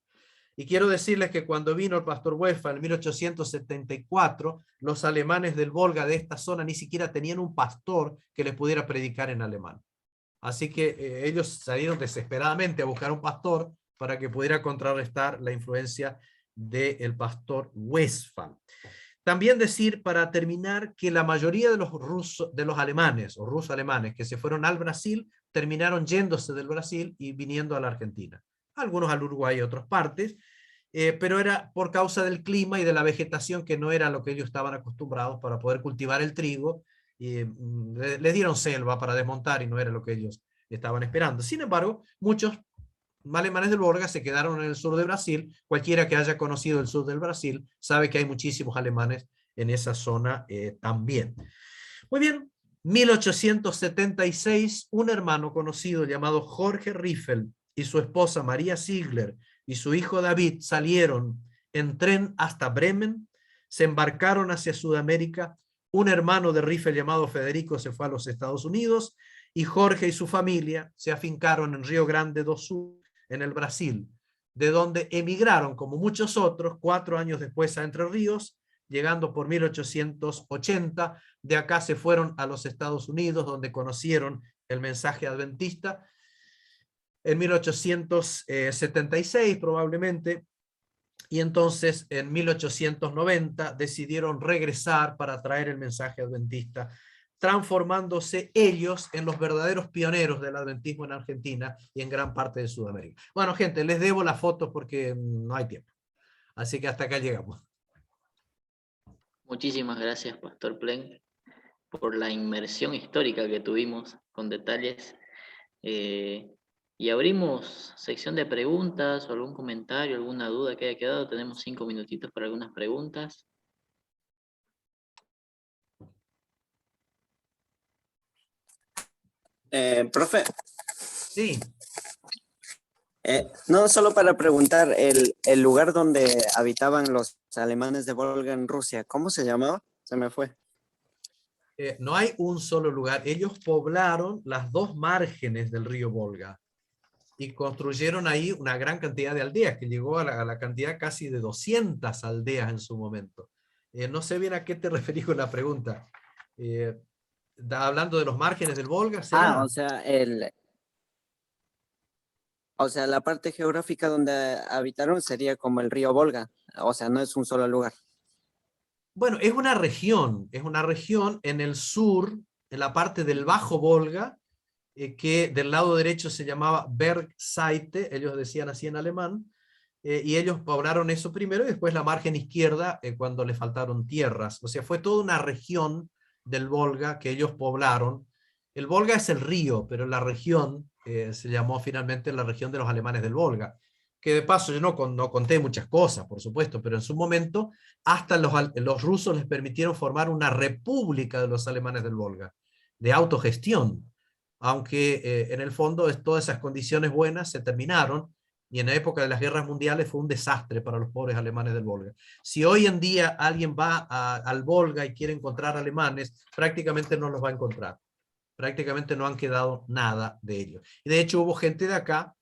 Y quiero decirles que cuando vino el pastor Westphal en 1874, los alemanes del Volga de esta zona ni siquiera tenían un pastor que les pudiera predicar en alemán. Así que ellos salieron desesperadamente a buscar un pastor para que pudiera contrarrestar la influencia del pastor Westphal. También decir, para terminar, que la mayoría de los alemanes o ruso-alemanes que se fueron al Brasil terminaron yéndose del Brasil y viniendo a la Argentina. Algunos al Uruguay y otras partes, pero era por causa del clima y de la vegetación que no era lo que ellos estaban acostumbrados para poder cultivar el trigo. Les dieron selva para desmontar y no era lo que ellos estaban esperando. Sin embargo, muchos alemanes del Volga se quedaron en el sur de Brasil. Cualquiera que haya conocido el sur del Brasil sabe que hay muchísimos alemanes en esa zona también. Muy bien, 1876, un hermano conocido llamado Jorge Riffel y su esposa María Ziegler y su hijo David salieron en tren hasta Bremen, se embarcaron hacia Sudamérica. Un hermano de Riffel llamado Federico se fue a los Estados Unidos y Jorge y su familia se afincaron en Río Grande do Sul, en el Brasil, de donde emigraron, como muchos otros, 4 años después a Entre Ríos, llegando por 1880. De acá se fueron a los Estados Unidos, donde conocieron el mensaje adventista. En 1876 probablemente, y entonces en 1890 decidieron regresar para traer el mensaje adventista, transformándose ellos en los verdaderos pioneros del adventismo en Argentina y en gran parte de Sudamérica. Bueno, gente, les debo la foto porque no hay tiempo. Así que hasta acá llegamos. Muchísimas gracias, Pastor Plen, por la inmersión histórica que tuvimos con detalles. Y abrimos sección de preguntas o algún comentario, alguna duda que haya quedado. Tenemos 5 minutitos para algunas preguntas. Profe. Sí. No, solo para preguntar, el lugar donde habitaban los alemanes de Volga en Rusia, ¿cómo se llamaba? Se me fue. No hay un solo lugar. Ellos poblaron las 2 márgenes del río Volga y construyeron ahí una gran cantidad de aldeas, que llegó a la cantidad casi de 200 aldeas en su momento. No sé bien a qué te referís con la pregunta. Hablando de los márgenes del Volga, ¿será? O sea, la parte geográfica donde habitaron sería como el río Volga, o sea, no es un solo lugar. Bueno, es una región en el sur, en la parte del Bajo Volga, que del lado derecho se llamaba Bergseite, ellos decían así en alemán, y ellos poblaron eso primero y después la margen izquierda cuando les faltaron tierras. O sea, fue toda una región del Volga que ellos poblaron. El Volga es el río, pero la región se llamó finalmente la región de los alemanes del Volga, que de paso yo no conté muchas cosas, por supuesto, pero en su momento hasta los rusos les permitieron formar una república de los alemanes del Volga, de autogestión. aunque en el fondo todas esas condiciones buenas se terminaron, y en la época de las guerras mundiales fue un desastre para los pobres alemanes del Volga. Si hoy en día alguien va al Volga y quiere encontrar alemanes, prácticamente no los va a encontrar. Prácticamente no han quedado nada de ellos. Y de hecho hubo gente de acá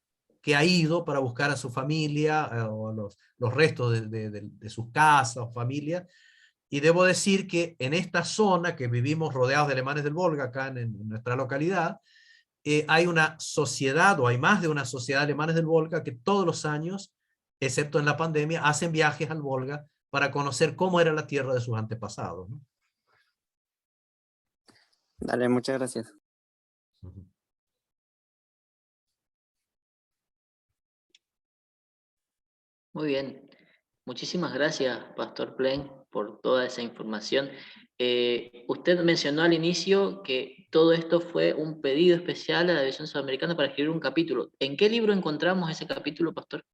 que ha ido para buscar a su familia o los restos de sus casas o familias. Y debo decir que en esta zona que vivimos rodeados de alemanes del Volga, acá en nuestra localidad, hay una sociedad, o hay más de una sociedad de alemanes del Volga que todos los años, excepto en la pandemia, hacen viajes al Volga para conocer cómo era la tierra de sus antepasados, ¿no? Dale, muchas gracias. Uh-huh. Muy bien. Muchísimas gracias, Pastor Plen, por toda esa información. Usted mencionó al inicio que todo esto fue un pedido especial a la División Sudamericana para escribir un capítulo. ¿En qué libro encontramos ese capítulo, Pastor?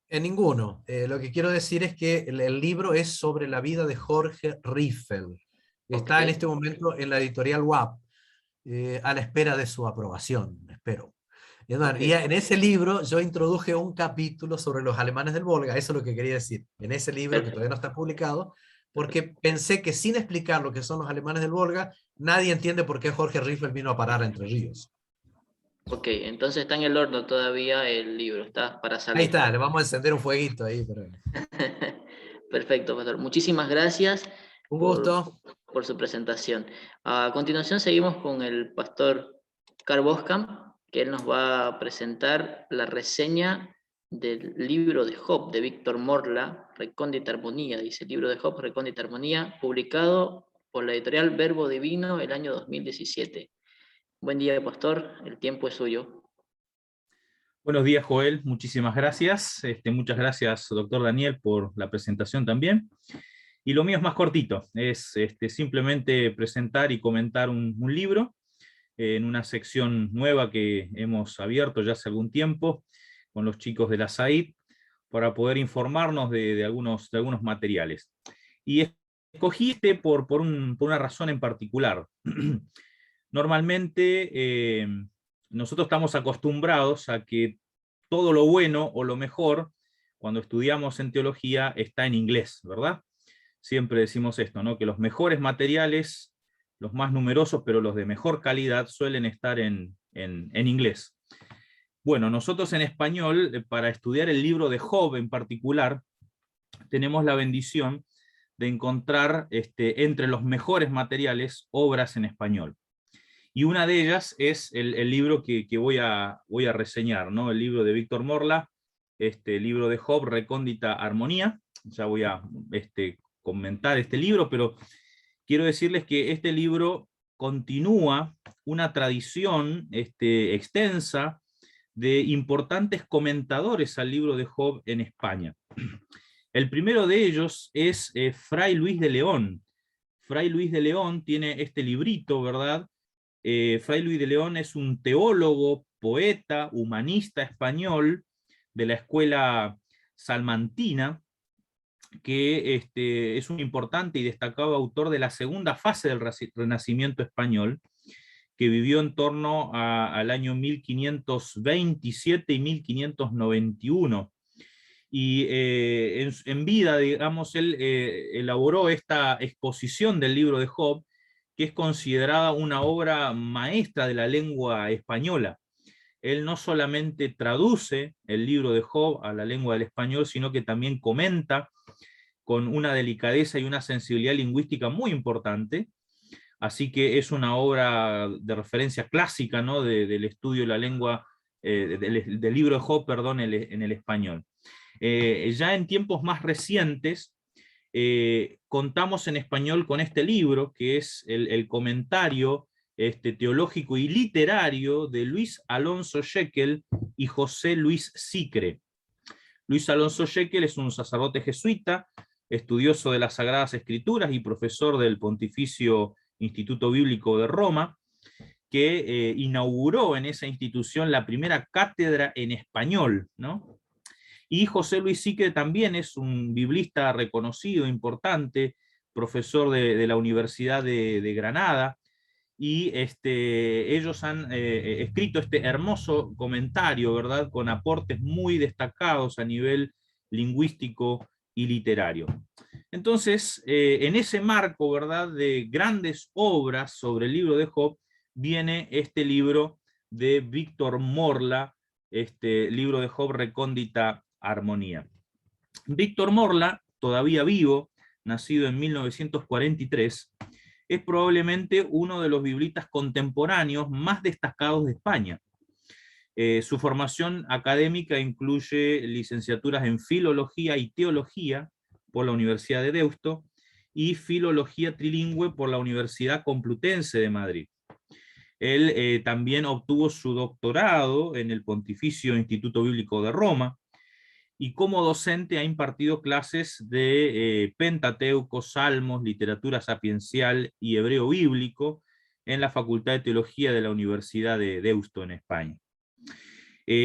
En ninguno. Lo que quiero decir es que el libro es sobre la vida de Jorge Riffel. Está Ok. en este momento en la editorial WAP, a la espera de su aprobación, espero. Y Ok. en ese libro yo introduje un capítulo sobre los alemanes del Volga, eso es lo que quería decir, en ese libro que Perfecto. todavía no está publicado, porque pensé que sin explicar lo que son los alemanes del Volga, nadie entiende por qué Jorge Riffel vino a parar a Entre Ríos. Ok, entonces está en el horno todavía el libro, está para Ahí salir. está, le vamos a encender un fueguito ahí. Pero... Perfecto, Pastor. Muchísimas gracias Un por, gusto. por su presentación. A continuación seguimos con el Pastor Carl Boscam, que él nos va a presentar la reseña del libro de Job de Víctor Morla, Recóndita Armonía, dice libro de Job, Recóndita Armonía, publicado por la editorial Verbo Divino el año 2017. Buen día, Pastor, el tiempo es suyo. Buenos días, Joel. Muchísimas gracias. Muchas gracias, doctor Daniel, por la presentación también. Y lo mío es más cortito. Es simplemente presentar y comentar un libro en una sección nueva que hemos abierto ya hace algún tiempo con los chicos de la SAID para poder informarnos de algunos materiales. Y escogí por una razón en particular. Normalmente nosotros estamos acostumbrados a que todo lo bueno o lo mejor, cuando estudiamos en teología, está en inglés, ¿verdad? Siempre decimos esto, ¿no? Que los mejores materiales, los más numerosos, pero los de mejor calidad, suelen estar en inglés. Bueno, nosotros en español, para estudiar el libro de Job en particular, tenemos la bendición de encontrar entre los mejores materiales obras en español. Y una de ellas es el libro que voy a reseñar, ¿no? El libro de Víctor Morla, libro de Job, Recóndita Armonía. Ya voy a comentar este libro, pero quiero decirles que este libro continúa una tradición extensa de importantes comentadores al libro de Job en España. El primero de ellos es Fray Luis de León. Fray Luis de León tiene este librito, ¿verdad? Fray Luis de León es un teólogo, poeta, humanista español de la escuela salmantina, que es un importante y destacado autor de la segunda fase del Renacimiento español, que vivió en torno al año 1527 y 1591. Y en vida, digamos, él elaboró esta exposición del libro de Job, que es considerada una obra maestra de la lengua española. Él no solamente traduce el libro de Job a la lengua del español, sino que también comenta con una delicadeza y una sensibilidad lingüística muy importante. Así que es una obra de referencia clásica, ¿no? del estudio de la lengua, del libro de Job, perdón, en el español. Ya en tiempos más recientes, contamos en español con este libro, que es el comentario teológico y literario de Luis Alonso Shekel y José Luis Sicre. Luis Alonso Shekel es un sacerdote jesuita, estudioso de las Sagradas Escrituras y profesor del Pontificio Instituto Bíblico de Roma, que inauguró en esa institución la primera cátedra en español, ¿no? Y José Luis Sicre también es un biblista reconocido, importante, profesor de la Universidad de Granada, y ellos han escrito este hermoso comentario, ¿verdad?, con aportes muy destacados a nivel lingüístico y literario. Entonces, en ese marco, ¿verdad?, de grandes obras sobre el libro de Job, viene este libro de Víctor Morla, libro de Job, Recóndita Armonía. Víctor Morla, todavía vivo, nacido en 1943, es probablemente uno de los biblistas contemporáneos más destacados de España. Su formación académica incluye licenciaturas en Filología y Teología por la Universidad de Deusto y Filología Trilingüe por la Universidad Complutense de Madrid. Él también obtuvo su doctorado en el Pontificio Instituto Bíblico de Roma, y como docente ha impartido clases de Pentateuco, Salmos, Literatura Sapiencial y Hebreo Bíblico en la Facultad de Teología de la Universidad de Deusto en España.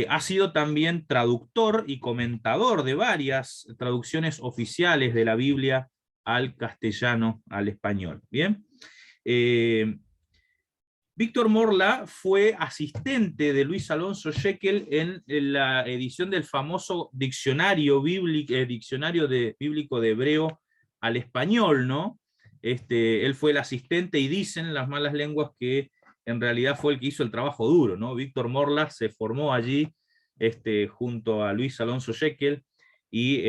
Ha sido también traductor y comentador de varias traducciones oficiales de la Biblia al castellano, al español. ¿Bien? Víctor Morla fue asistente de Luis Alonso Shekel en la edición del famoso diccionario bíblico de hebreo al español, ¿no? Él fue el asistente y dicen las malas lenguas que en realidad fue el que hizo el trabajo duro, ¿no? Víctor Morla se formó allí junto a Luis Alonso Shekel y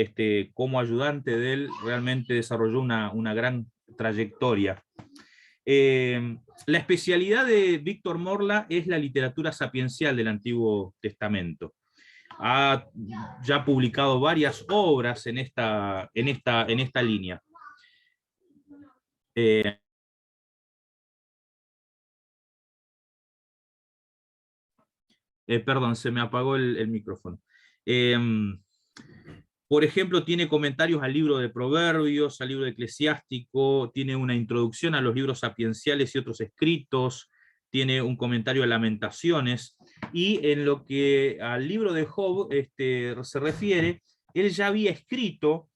como ayudante de él realmente desarrolló una gran trayectoria. La especialidad de Víctor Morla es la literatura sapiencial del Antiguo Testamento. Ha ya publicado varias obras en esta línea. Perdón, se me apagó el micrófono. Por ejemplo, tiene comentarios al libro de Proverbios, al libro de Eclesiástico, tiene una introducción a los libros sapienciales y otros escritos, tiene un comentario a Lamentaciones, y en lo que al libro de Job se refiere, él ya había escrito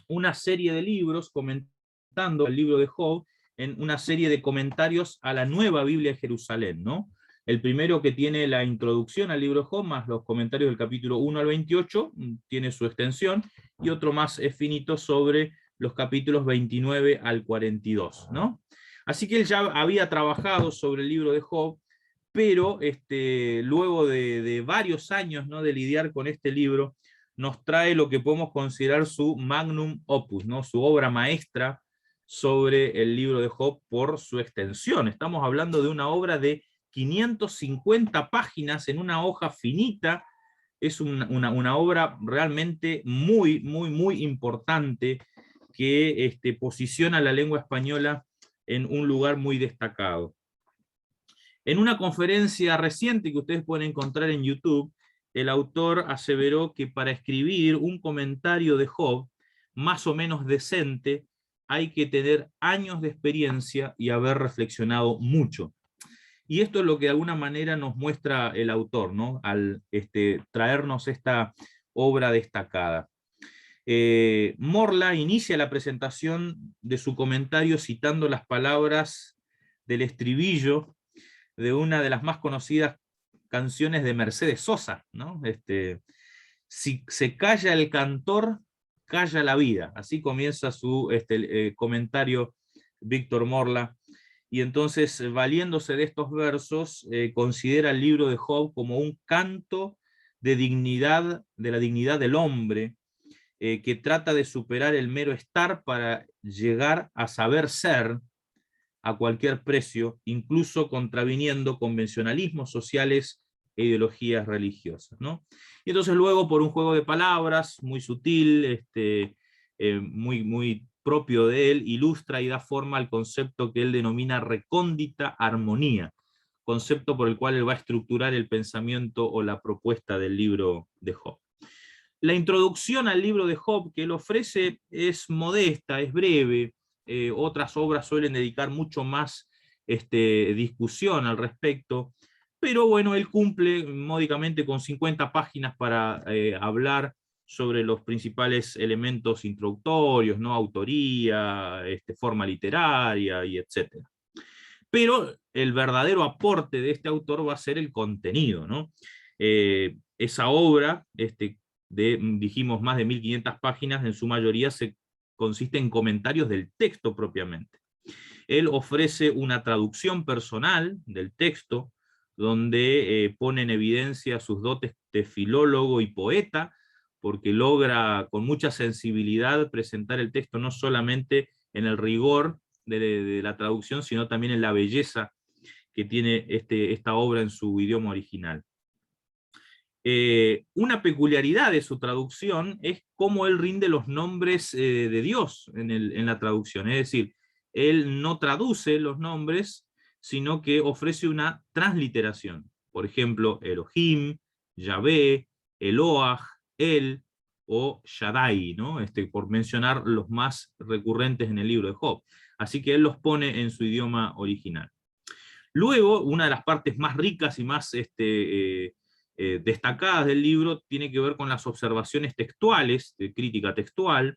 una serie de libros comentando el libro de Job, en una serie de comentarios a la Nueva Biblia de Jerusalén, ¿no? El primero, que tiene la introducción al libro de Job, más los comentarios del capítulo 1 al 28, tiene su extensión, y otro más finito sobre los capítulos 29 al 42, ¿no? Así que él ya había trabajado sobre el libro de Job, pero luego de varios años, ¿no?, de lidiar con este libro, nos trae lo que podemos considerar su magnum opus, ¿no?, su obra maestra sobre el libro de Job por su extensión. Estamos hablando de una obra de 550 páginas en una hoja finita. Es una obra realmente muy, muy, muy importante que posiciona la lengua española en un lugar muy destacado. En una conferencia reciente que ustedes pueden encontrar en YouTube, el autor aseveró que para escribir un comentario de Job más o menos decente hay que tener años de experiencia y haber reflexionado mucho. Y esto es lo que de alguna manera nos muestra el autor, ¿no?, al traernos esta obra destacada. Morla inicia la presentación de su comentario citando las palabras del estribillo de una de las más conocidas canciones de Mercedes Sosa, ¿no? Si se calla el cantor, calla la vida. Así comienza su comentario Víctor Morla. Y entonces, valiéndose de estos versos, considera el libro de Job como un canto de dignidad, de la dignidad del hombre, que trata de superar el mero estar para llegar a saber ser a cualquier precio, incluso contraviniendo convencionalismos sociales e ideologías religiosas, ¿no? Y entonces luego, por un juego de palabras muy sutil, muy, muy propio de él, ilustra y da forma al concepto que él denomina recóndita armonía, concepto por el cual él va a estructurar el pensamiento o la propuesta del libro de Job. La introducción al libro de Job que él ofrece es modesta, es breve. Otras obras suelen dedicar mucho más discusión al respecto, pero bueno, él cumple módicamente con 50 páginas para hablar sobre los principales elementos introductorios, ¿no?, autoría, forma literaria, y etc. Pero el verdadero aporte de este autor va a ser el contenido, ¿no? Esa obra, dijimos, más de 1500 páginas, en su mayoría consiste en comentarios del texto propiamente. Él ofrece una traducción personal del texto, donde pone en evidencia sus dotes de filólogo y poeta, porque logra con mucha sensibilidad presentar el texto no solamente en el rigor de la traducción, sino también en la belleza que tiene esta obra en su idioma original. Una peculiaridad de su traducción es cómo él rinde los nombres de Dios en la traducción, es decir, él no traduce los nombres, sino que ofrece una transliteración. Por ejemplo, Elohim, Yahvé, Eloah, El o Shaddai, ¿no? Por mencionar los más recurrentes en el libro de Job. Así que él los pone en su idioma original. Luego, una de las partes más ricas y más destacadas del libro tiene que ver con las observaciones textuales, de crítica textual.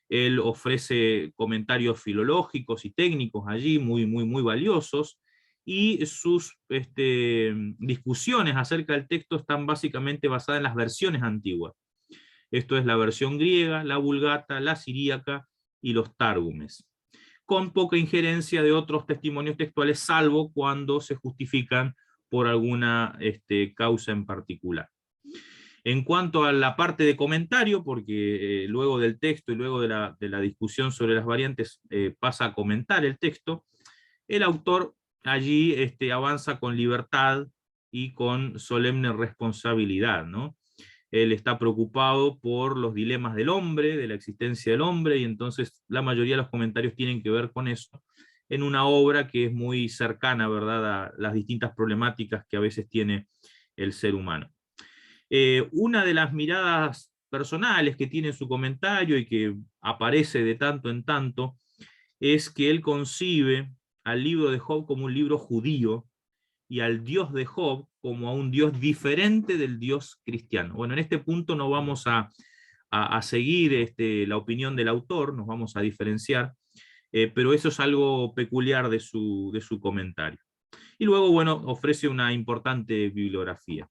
Él ofrece comentarios filológicos y técnicos allí, muy valiosos, y sus discusiones acerca del texto están básicamente basadas en las versiones antiguas. Esto es la versión griega, la vulgata, la siríaca y los tárgumes, con poca injerencia de otros testimonios textuales, salvo cuando se justifican por alguna causa en particular. En cuanto a la parte de comentario, porque luego del texto y luego de la discusión sobre las variantes pasa a comentar el texto, el autor allí avanza con libertad y con solemne responsabilidad, ¿no? Él está preocupado por los dilemas del hombre, de la existencia del hombre, y entonces la mayoría de los comentarios tienen que ver con eso, en una obra que es muy cercana, ¿verdad?, a las distintas problemáticas que a veces tiene el ser humano. Una de las miradas personales que tiene en su comentario y que aparece de tanto en tanto, es que él concibe al libro de Job como un libro judío, y al Dios de Job como a un Dios diferente del Dios cristiano. Bueno, en este punto no vamos a seguir la opinión del autor, nos vamos a diferenciar, pero eso es algo peculiar de su comentario. Y luego, bueno, ofrece una importante bibliografía.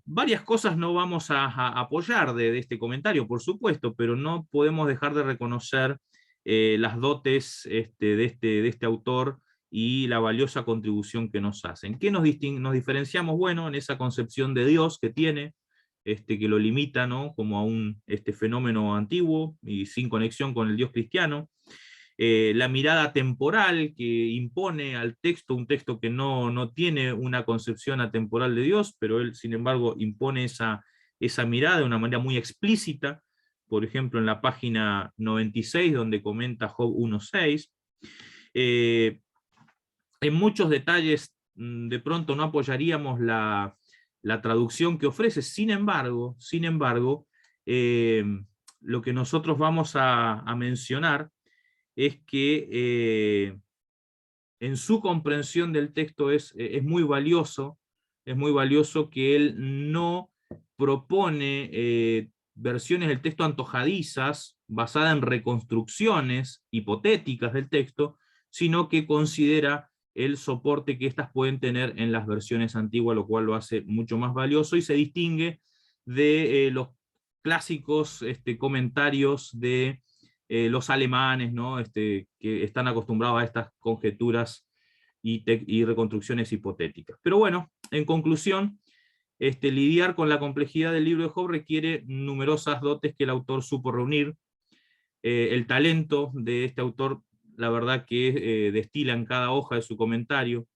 Varias cosas no vamos a apoyar de este comentario, por supuesto, pero no podemos dejar de reconocer las dotes de este autor y la valiosa contribución que nos hacen. ¿Qué nos diferenciamos? Bueno, en esa concepción de Dios que tiene, que lo limita, ¿no?, como a un fenómeno antiguo y sin conexión con el Dios cristiano. La mirada temporal que impone al texto, un texto que no tiene una concepción atemporal de Dios, pero él, sin embargo, impone esa mirada de una manera muy explícita, por ejemplo, en la página 96, donde comenta Job 1.6. En muchos detalles, de pronto no apoyaríamos la traducción que ofrece, sin embargo, lo que nosotros vamos a mencionar es que en su comprensión del texto es muy valioso que él no propone versiones del texto antojadizas, basadas en reconstrucciones hipotéticas del texto, sino que considera el soporte que éstas pueden tener en las versiones antiguas, lo cual lo hace mucho más valioso y se distingue de los clásicos comentarios de los alemanes, ¿no?, que están acostumbrados a estas conjeturas y reconstrucciones hipotéticas. Pero bueno, en conclusión, lidiar con la complejidad del libro de Job requiere numerosas dotes que el autor supo reunir. El talento de este autor, la verdad que destila en cada hoja de su comentario.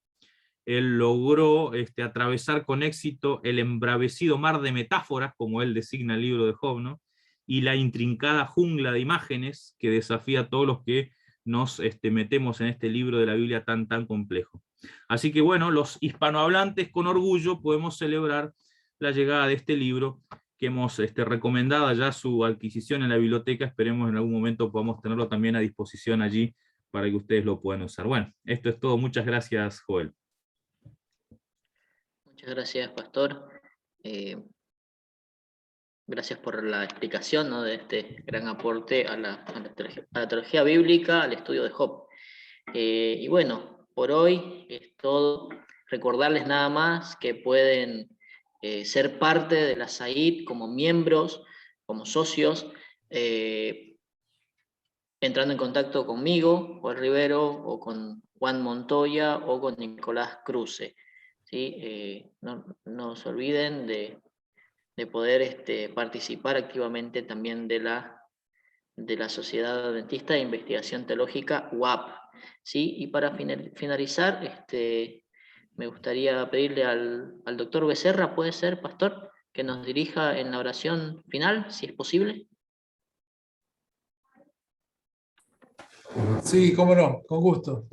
Él logró atravesar con éxito el embravecido mar de metáforas, como él designa el libro de Job, ¿no?, y la intrincada jungla de imágenes que desafía a todos los que nos metemos en este libro de la Biblia tan complejo. Así que bueno, los hispanohablantes con orgullo podemos celebrar la llegada de este libro, que hemos recomendado ya su adquisición en la biblioteca. Esperemos en algún momento podamos tenerlo también a disposición allí para que ustedes lo puedan usar. Bueno, esto es todo. Muchas gracias, Joel. Muchas gracias, Pastor. Gracias por la explicación, ¿no?, de este gran aporte a la teología bíblica, al estudio de Job. Y bueno, por hoy es todo. Recordarles nada más que pueden ser parte de la SAID como miembros, como socios, entrando en contacto conmigo, Juan Rivero, o con Juan Montoya, o con Nicolás Cruce. ¿Sí? No se olviden de poder participar activamente también de la Sociedad Adventista de Investigación Teológica, UAP. ¿Sí? Y para finalizar, me gustaría pedirle al doctor Becerra, ¿puede ser, pastor?, que nos dirija en la oración final, si es posible. Sí, cómo no, con gusto.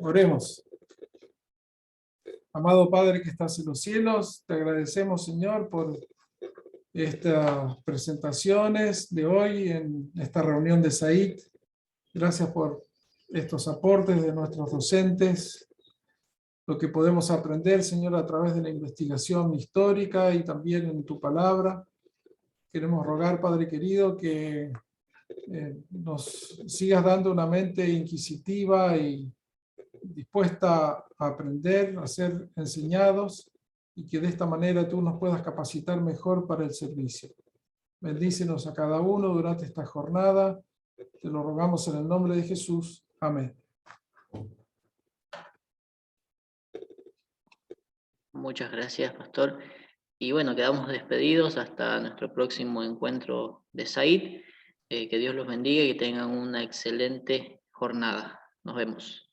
Oremos. Amado Padre que estás en los cielos, te agradecemos, Señor, por estas presentaciones de hoy en esta reunión de SAID. Gracias por estos aportes de nuestros docentes, lo que podemos aprender, Señor, a través de la investigación histórica y también en tu palabra. Queremos rogar, Padre querido, que nos sigas dando una mente inquisitiva y dispuesta a aprender, a ser enseñados, y que de esta manera tú nos puedas capacitar mejor para el servicio. Bendícenos a cada uno durante esta jornada. Te lo rogamos en el nombre de Jesús. Amén. Muchas gracias, pastor. Y bueno, quedamos despedidos hasta nuestro próximo encuentro de SAID. Que Dios los bendiga y que tengan una excelente jornada. Nos vemos.